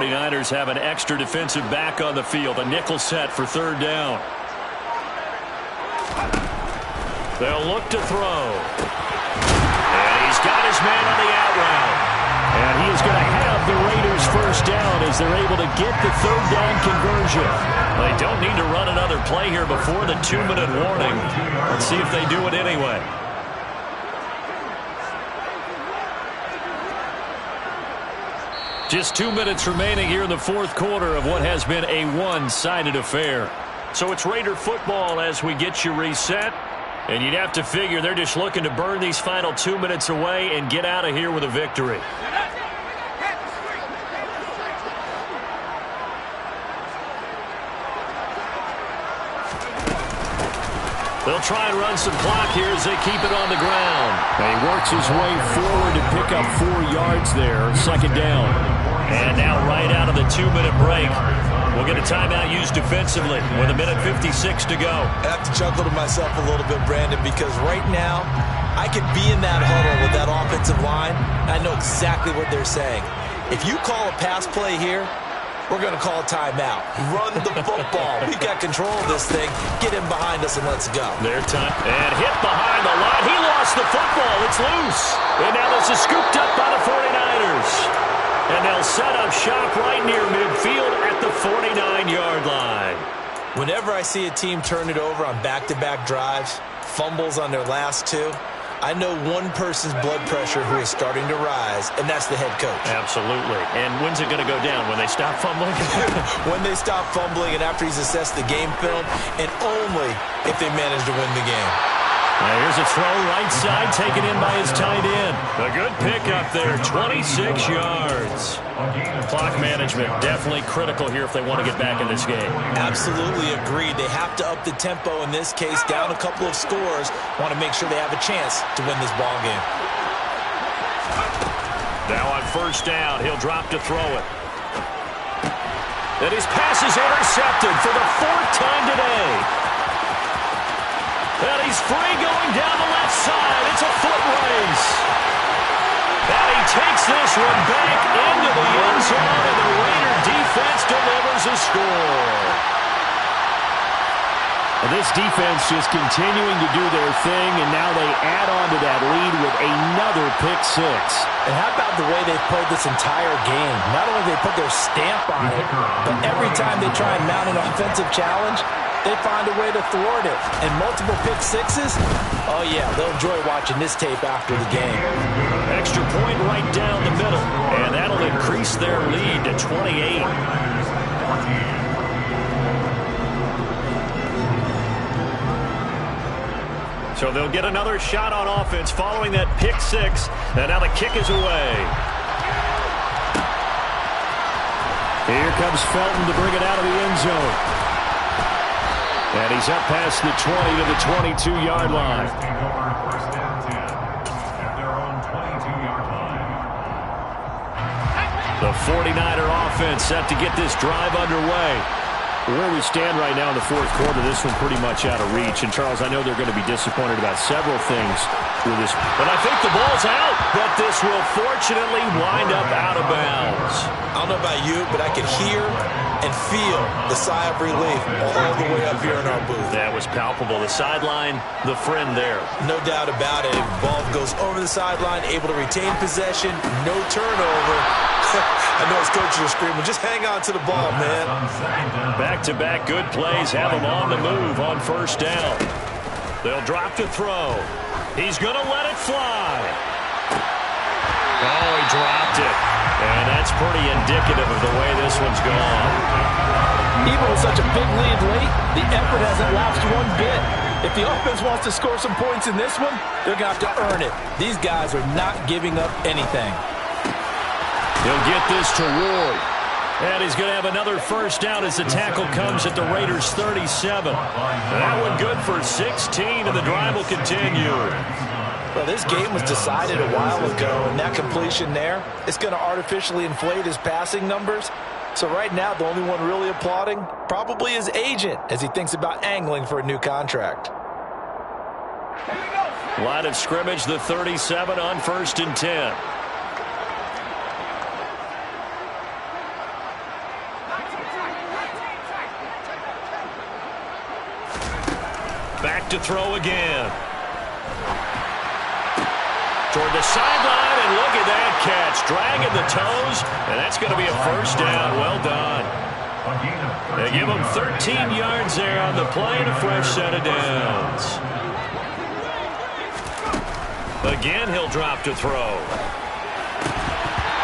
Niners have an extra defensive back on the field. A nickel set for 3rd down. They'll look to throw. And he's got his man on the out route. And he is going to have the Raiders first down as they're able to get the 3rd down conversion. They don't need to run another play here before the 2-minute warning. Let's see if they do it anyway. Just 2 minutes remaining here in the 4th quarter of what has been a one-sided affair. So it's Raider football as we get you reset. And you'd have to figure they're just looking to burn these final 2 minutes away and get out of here with a victory. They'll try and run some clock here as they keep it on the ground. And he works his way forward to pick up 4 yards there. 2nd down. And now right out of the 2-minute break, we'll get a timeout used defensively with 1:56 to go. I have to chuckle to myself a little bit, Brandon, because right now I could be in that huddle with that offensive line. I know exactly what they're saying. If you call a pass play here, we're going to call a timeout. Run the football. We've got control of this thing. Get him behind us and let's go. Their time. And hit behind the line. He lost the football. It's loose. And now this is scooped up by the 49ers. And they'll set up shop right near midfield at the 49-yard line. Whenever I see a team turn it over on back-to-back drives, fumbles on their last 2, I know one person's blood pressure who is starting to rise, and that's the head coach. Absolutely. And when's it going to go down? When they stop fumbling? When they stop fumbling and after he's assessed the game film, and only if they manage to win the game. Now here's a throw right side taken in by his tight end. A good pickup there, 26 yards. Clock management definitely critical here if they want to get back in this game. Absolutely agreed. They have to up the tempo in this case, down a couple of scores. Want to make sure they have a chance to win this ball game. Now on 1st down, he'll drop to throw it. And his pass is intercepted for the 4th time today. And he's free going down the left side. It's a foot race. And he takes this one back into the end zone, and the Raider defense delivers a score. This defense just continuing to do their thing, and now they add on to that lead with another pick 6. And how about the way they've played this entire game? Not only they put their stamp on it, but every time they try and mount an offensive challenge, they find a way to thwart it. And multiple pick 6s, oh yeah, they'll enjoy watching this tape after the game. Extra point right down the middle, and that'll increase their lead to 28. So they'll get another shot on offense following that pick 6, and now the kick is away. Here comes Felton to bring it out of the end zone. And he's up past the 20 to the 22-yard line. Take over first and 10 at their own 22-yard line. The 49er offense set to get this drive underway. Where we stand right now in the fourth quarter, this one pretty much out of reach. And, Charles, I know they're going to be disappointed about several things with this. But I think the ball's out. But this will fortunately wind up out of bounds. I don't know about you, but I could hear and feel the sigh of relief all the way up here in our booth. That was palpable. The sideline, the friend there. No doubt about it. Ball goes over the sideline, able to retain possession, no turnover. I know his coaches are screaming, just hang on to the ball, man. Back-to-back good plays have him on the move on first down. They'll drop to throw. He's going to let it fly. Oh, he dropped it. And that's pretty indicative of the way this one's gone. Even with such a big lead late, the effort hasn't lapsed one bit. If the offense wants to score some points in this one, they're going to have to earn it. These guys are not giving up anything. He'll get this to Ward. And he's going to have another first down as the tackle comes at the Raiders' 37. That one good for 16, and the drive will continue. Well, this game was decided a while ago, and that completion there is going to artificially inflate his passing numbers. So right now, the only one really applauding probably his agent as he thinks about angling for a new contract. Line of scrimmage, the 37 on first and 10. Back to throw again. Toward the sideline, and look at that catch. Dragging the toes, and that's going to be a first down. Well done. They give him 13 yards there on the play and a fresh set of downs. Again, he'll drop to throw.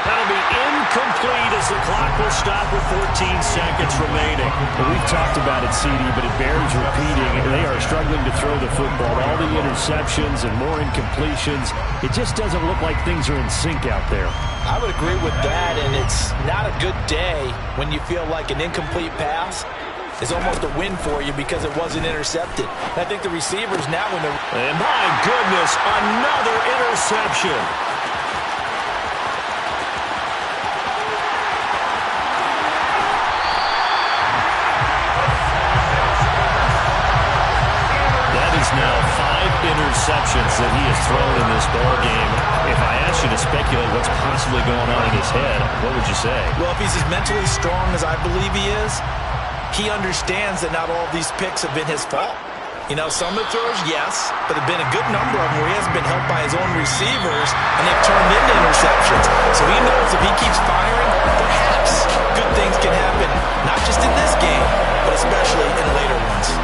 That'll be incomplete as the clock will stop with 14 seconds remaining. Well, we've talked about it, CD, but it bears repeating. They are struggling to throw the football. All the interceptions and more incompletions. It just doesn't look like things are in sync out there. I would agree with that, and it's not a good day when you feel like an incomplete pass is almost a win for you because it wasn't intercepted. I think the receivers now when they're... And my goodness, another interception. Now 5 interceptions that he has thrown in this ball game. If I asked you to speculate what's possibly going on in his head, what would you say? Well, if he's as mentally strong as I believe he is, he understands that not all of these picks have been his fault. You know, some of the throws, yes, but there have been a good number of them where he hasn't been helped by his own receivers, and they've turned into interceptions. So he knows if he keeps firing, perhaps good things can happen, not just in this game, but especially in later ones.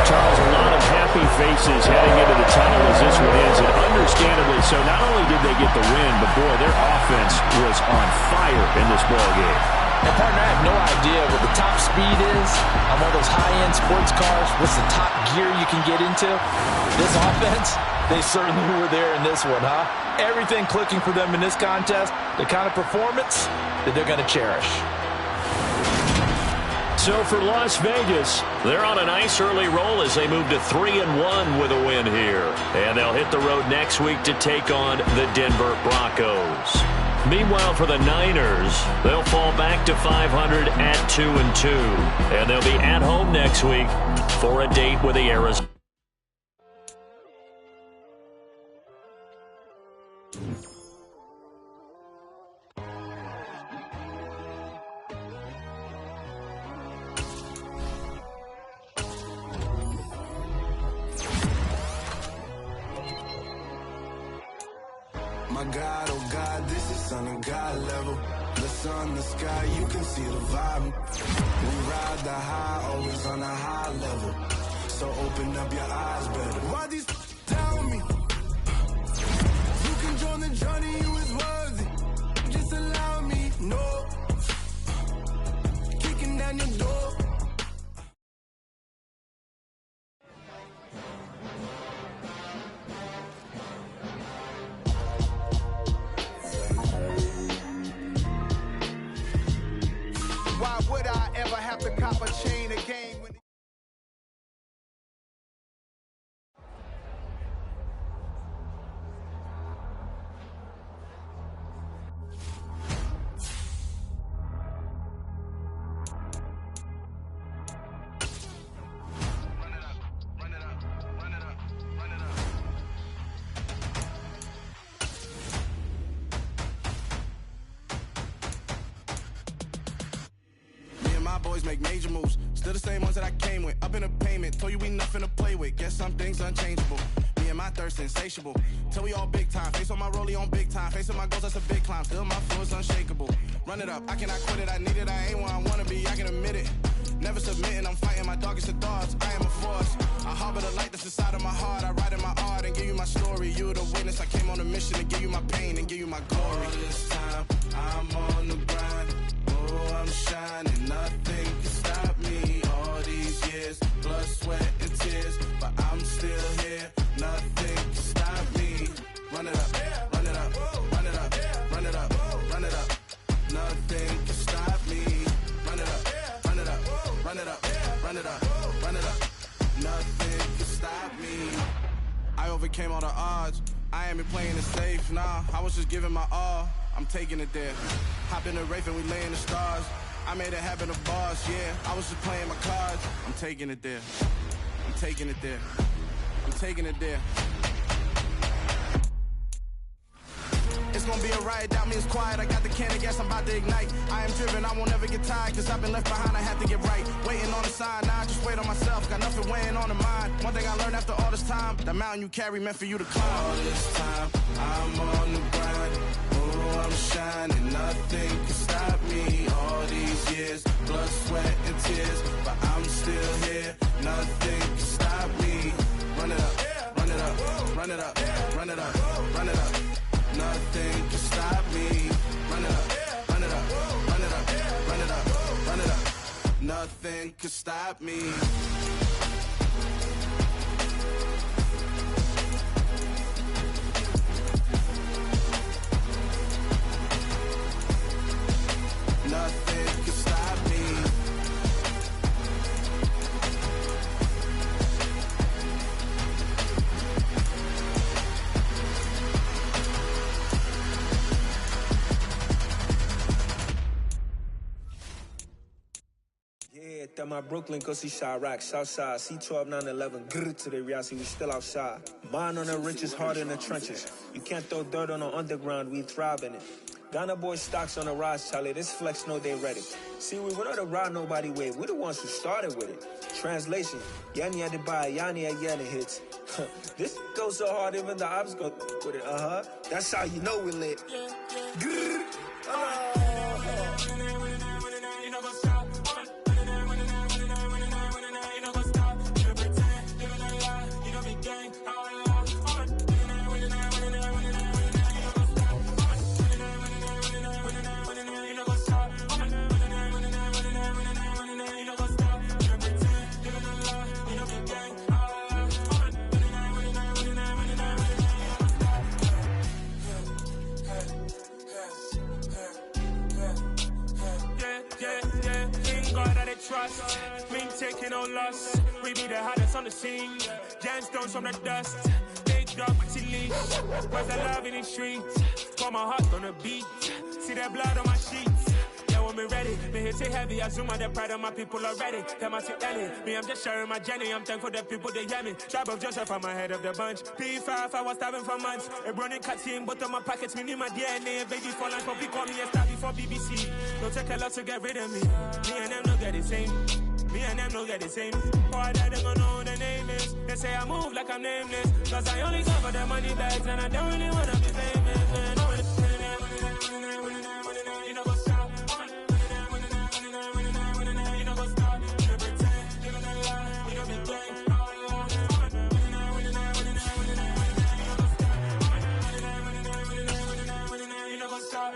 Charles, a lot of happy faces heading into the tunnel as this one is, and understandably so. Not only did they get the win, but boy, their offense was on fire in this ball game. And partner, I have no idea what the top speed is on one of those high-end sports cars. What's the top gear you can get into? This offense, they certainly were there in this one, huh? Everything clicking for them in this contest, the kind of performance that they're going to cherish. So for Las Vegas, they're on a nice early roll as they move to 3-1 with a win here. And they'll hit the road next week to take on the Denver Broncos. Meanwhile, for the Niners, they'll fall back to 500 at 2-2. And they'll be at home next week for a date with the Arizona. My God, oh God, this is Son of God level. The sun, the sky, you can see the vibe. We ride the high, always on a high level. So open up your eyes better. Why these tell me? You can join the journey, you is worthy. Just allow me, no. Kicking down your door. Why would I ever have to cop a chain again? boys make major moves. Still the same ones that I came with. Up in the payment, told you we nothing to play with. Guess some things unchangeable. Me and my thirst insatiable. Till we all big time. Face on my rollie on big time. Facing my goals, that's a big climb. Still my flow is unshakable. Run it up, I cannot quit it. I need it, I ain't where I wanna be. I can admit it. Never submitting, I'm fighting my darkest of thoughts. I am a force. I harbor the light that's inside of my heart. I write in my art and give you my story. You're the witness. I came on a mission to give you my pain and give you my glory. All this time, I'm on the grind. Oh, I'm shining. Nothing can stop me. All these years, blood, sweat, and tears. But I'm still here. Nothing can stop me. Run it up, run it up, run it up, run it up, run it up. Nothing can stop me. Run it up, run it up, run it up, run it up, run it up. Nothing can stop me. I overcame all the odds. I ain't been playing it safe, nah. I was just giving my all. I'm taking it there. Hop in the Wraith and we lay in the stars. I made it happen to boss, yeah. I was just playing my cards. I'm taking it there. I'm taking it there. I'm taking it there. It's gonna be a riot, doubt me it's quiet. I got the can of gas, I'm about to ignite. I am driven, I won't ever get tired. Cause I've been left behind, I have to get right. Waiting on the sign, now I just wait on myself. Got nothing weighing on the mind. One thing I learned after all this time, the mountain you carry meant for you to climb. All this time, I'm on the grind. Oh, I'm shining, nothing can stop me. All these years, blood, sweat, and tears. But I'm still here, nothing can stop me. Run it up, run it up, run it up, run it up, run it up. Nothing can stop me. Run it up, run it up, run it up, run it up, run it up. Nothing can stop me. Nothing can stop me. Yeah, that my Brooklyn, go see Chirac, Southside, C12, 911, grrr to the reality, we still outside. Mine on the riches, hard in the trenches. You can't throw dirt on the underground, we thrive in it. Ghana boys stocks on the rise, Charlie, this flex know they ready. See, we were not to ride nobody way, we the ones who started with it. Translation, Yanni had to buy, Yanni had Yanni hits. This goes so hard, even the ops go with it, That's how you know we lit. Grrr, trust, we ain't taking no loss. We be the hottest on the scene. Gemstones from the dust. Big dog with your leash. Where's the love in the streets? Pour my heart on the beat. See that blood on my sheets. Yeah, when we ready, me hit it heavy. I zoom on the pride of my people already. Tell my sit Ellie. Me, I'm just sharing my journey. I'm thankful that people they hear me. Tribe of Joseph, I'm ahead of the bunch. P5, I was starving for months. A running cutscene, but on my pockets, me need my DNA. Baby for lunch, but we call me a star before BBC. Don't take a lot to get rid of me. Me and them don't get the same. Me and them don't get the same. All that they gonna know who the name is. They say I move like I'm nameless. Cause I only cover the money bags and I don't really wanna be famous, man. You know what's up? You know what's up? You pretend, living a lie. You know me gang. You know what's up?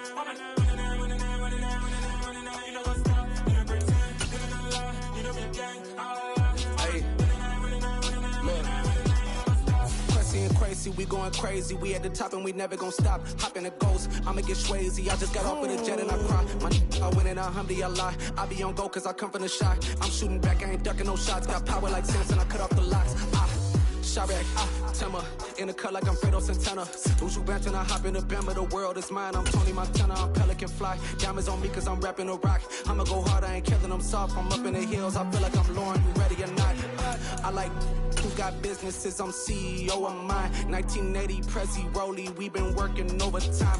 Crazy, we going crazy. We at the top and we never gonna stop. Hop in the ghost, I'ma get swayzy. I just got off with a jet and I cry. My I win in a Humvee, I lie. I be on go cause I come from the shot. I'm shooting back, I ain't ducking no shots. Got power like Samson, I cut off the locks. Chirac, Tema, in the cut like I'm Fredo Santana. Who's you benching? I hop in the Bama, the world is mine. I'm Tony Montana, I'm Pelican Fly. Diamonds on me cause I'm rapping a rock. I'ma go hard, I ain't killing them soft. I'm up in the hills, I feel like I'm Lauren, you ready or not? I like who got businesses, I'm CEO of mine. 1980, Prezi Rolly, we been working overtime.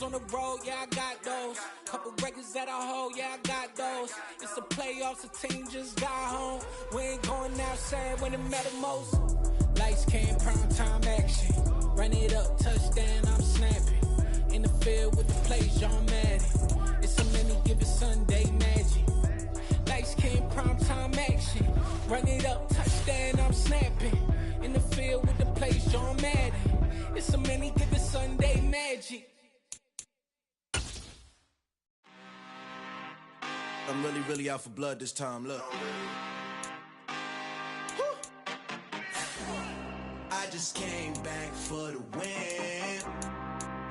Shows on the road, yeah, I got those. Couple records that I hold, yeah, I got those. It's the playoffs, the team just got home. We ain't going outside when it matter most. Lights came, prime time action. Run it up, touchdown, I'm snapping. In the field with the plays, John Madden. It's a many given Sunday magic. Lights came, prime time action. Run it up, touchdown, I'm snapping. In the field with the plays, John Madden. It's a many given Sunday magic. I'm really out for blood this time, look. I just came back for the win.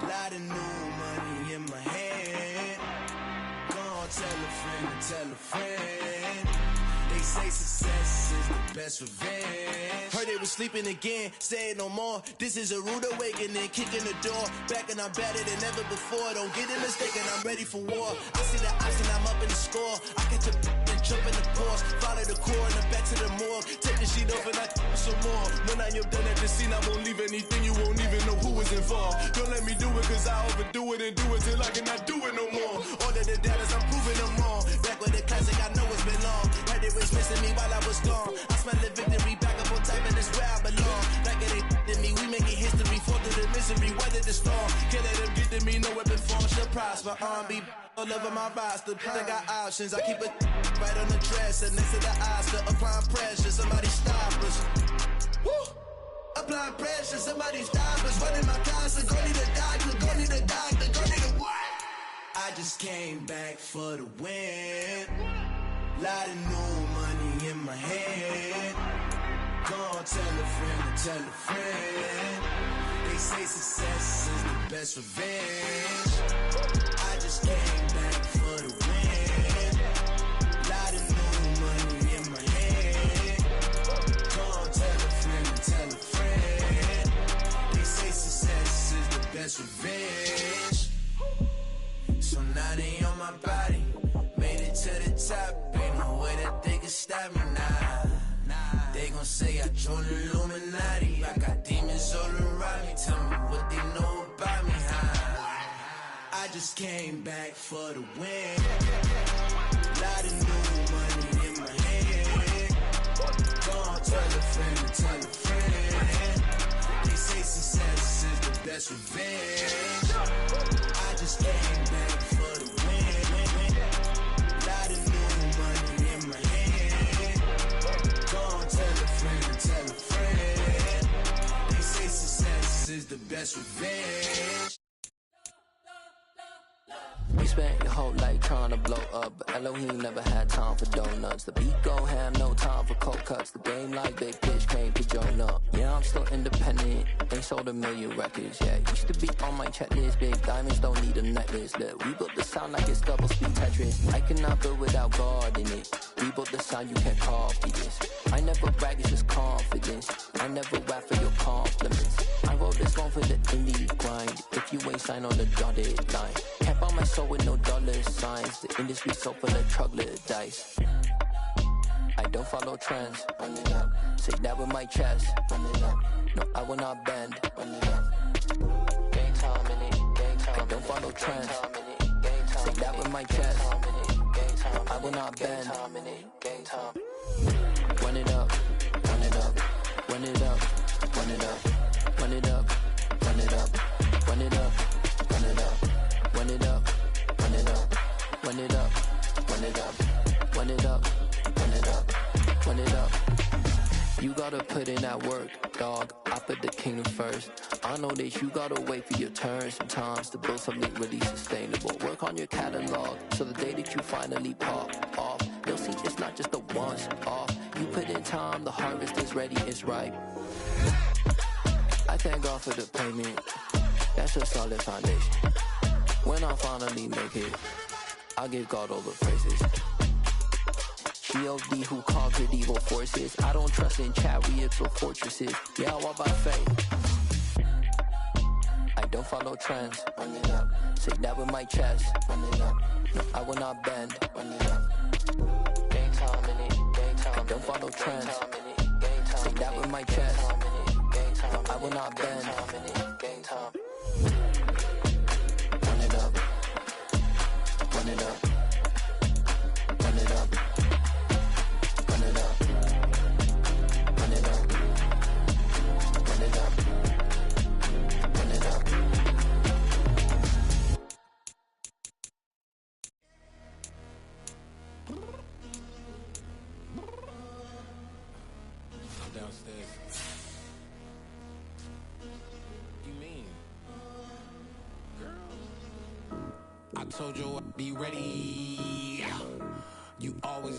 Lot of new money in my hand. Gonna tell a friend. They say success is the best revenge. Heard they was sleeping again, say it no more. This is a rude awakening, kicking the door. Back and I'm better than ever before. Don't get it mistaken, I'm ready for war. I see the option, I'm up in the score. I catch a and jump in the course. Follow the core and then back to the morgue. Take the sheet off and I some more. When I am done at the scene, I won't leave anything. You won't even know who was involved. Don't let me do it cause I overdo it and do it till I cannot do it no more. All of the doubters, I'm proving them wrong. Back with the classic, I know it's been long. Heard it was missing me while I was gone. I smell the victory, back up on time and it's where I belong. Like it ain't to me, we making history. Fall through the misery, weather the storm. Can't let them get to me, no weapon form shall prosper. R&B all over my roster. I got options, I keep it right on the dresser. Next to the Oscar, applying pressure, somebody stop us. Woo! Applying pressure, somebody stop us. Running my closet, go need a doctor, go need a doctor, go need a what? I just came back for the win. Lot of new money in my hand. Gonna tell a friend. They say success is the best revenge. I just came back for the win. Lot of new money in my hand. Gonna tell a friend. They say success is the best revenge. So now they on my body. Made it to the top, ain't no way that they can stop me now. They gon' say I joined the Illuminati. I got demons all around me, tell me what they know about me, huh? I just came back for the win. Lot of new money in my hand. Gonna tell a friend. They say success is the best revenge. I just came back for the win. Lot of new money in my hand. Gonna tell a friend. They say success is the best revenge. You spent your whole life trying to blow up, but Elohim never had time for donuts. The beat gon' have no time for cold cuts. The game like Big Pitch came to join up. Yeah, I'm still independent, ain't sold a million records. Yeah, used to be on my checklist. Big diamonds don't need a necklace. Look, we built the sound like it's double speed Tetris. I cannot build without God in it. We built the sound, you can't copy this. I never brag, it's just confidence. I never rap for your compliments. I wrote this one for the indie grind. If you ain't signed on the dotted line, can't buy my soul with no dollar signs. The industry so full of troglodytes. I don't follow trends. Run it up. Say that with my chest. Run it up. No, I will not bend. Run it up. Gang time in it. Gang time. I don't follow trends. Say that with my chest. I will not bend. Gang time. Run it up. Run it up. Run it up. Run it up. Run it up. Run it up. Run it up. Run it up. Run it up. Run it up. Run it up. Run it up. Run it up. Run it up. Run it up. You gotta put in that work, dog. I put the kingdom first. I know that you gotta wait for your turn sometimes to build something really sustainable. Work on your catalog so the day that you finally pop off, you'll see it's not just a once off. You put in time, the harvest is ready, it's ripe. I thank God for the payment. That's a solid foundation. When I finally make it, I'll give God all the praises. G.O.D. who conquered evil forces. I don't trust in chariots or fortresses. Yeah, I walk by faith. I don't follow trends. Run it up. Say that with my chest. Run it up. No, I will not bend. Run it up. Gang time in it. Gang time. I don't follow trends. Say that with my chest. I will not bend. Gang time. Run it told you I'd be ready. You always